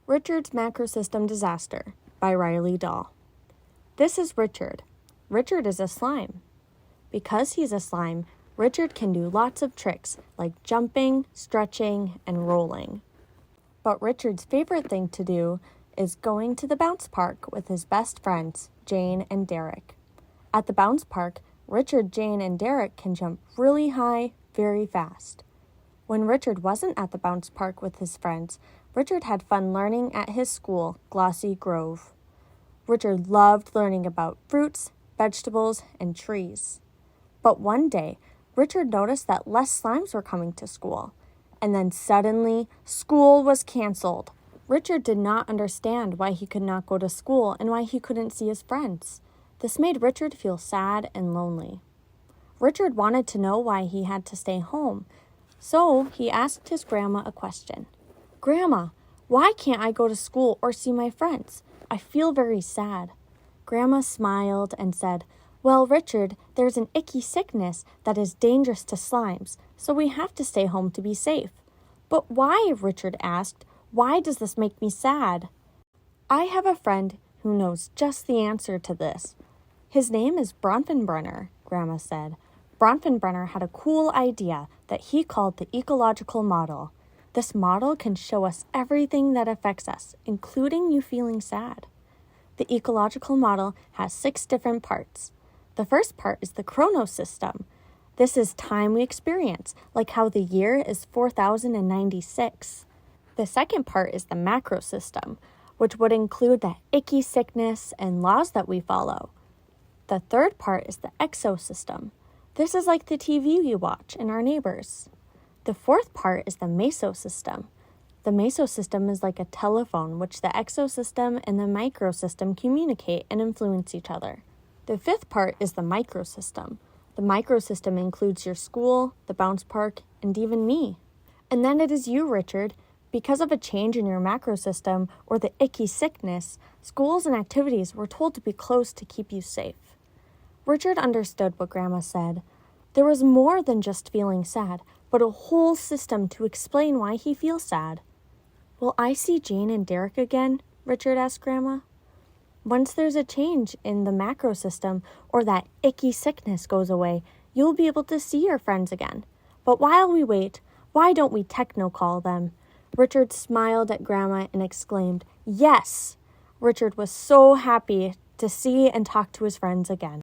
Richard's Macrosystem Disaster by Riley Dahl. This is Richard. Richard is a slime. Because he's a slime, Richard can do lots of tricks like jumping, stretching, and rolling. But Richard's favorite thing to do is going to the bounce park with his best friends, Jane and Derek. At the bounce park, Richard, Jane, and Derek can jump really high, very fast. When Richard wasn't at the bounce park with his friends, Richard had fun learning at his school, Glossy Grove. Richard loved learning about fruits, vegetables, and trees. But one day, Richard noticed that less slimes were coming to school. And then suddenly, school was canceled. Richard did not understand why he could not go to school and why he couldn't see his friends. This made Richard feel sad and lonely. Richard wanted to know why he had to stay home, so he asked his grandma a question. "Grandma, why can't I go to school or see my friends? I feel very sad." Grandma smiled and said, "Well, Richard, there's an icky sickness that is dangerous to slimes, so we have to stay home to be safe." "But why?" Richard asked. "Why does this make me sad?" "I have a friend who knows just the answer to this. His name is Bronfenbrenner," Grandma said. Bronfenbrenner had a cool idea that he called the ecological model. This model can show us everything that affects us, including you feeling sad. The ecological model has 6 different parts. The first part is the Macrosystem. This is time we experience, like how the year is 4096. The second part is the Macrosystem, which would include the icky sickness and laws that we follow. The third part is the Exosystem. This is like the TV you watch and our neighbors. The fourth part is the Macrosystem. The Macrosystem is like a telephone, which the Exosystem and the Macrosystem communicate and influence each other. The fifth part is the Macrosystem. The Macrosystem includes your school, the bounce park, and even me. And then it is you, Richard. Because of a change in your Macrosystem or the icky sickness, schools and activities were told to be closed to keep you safe. Richard understood what Grandma said. There was more than just feeling sad, but a whole system to explain why he feels sad. "Will I see Jane and Derek again?" Richard asked Grandma. "Once there's a change in the Macrosystem or that icky sickness goes away, you'll be able to see your friends again. But while we wait, why don't we techno-call them?" Richard smiled at Grandma and exclaimed, "Yes!" Richard was so happy to see and talk to his friends again.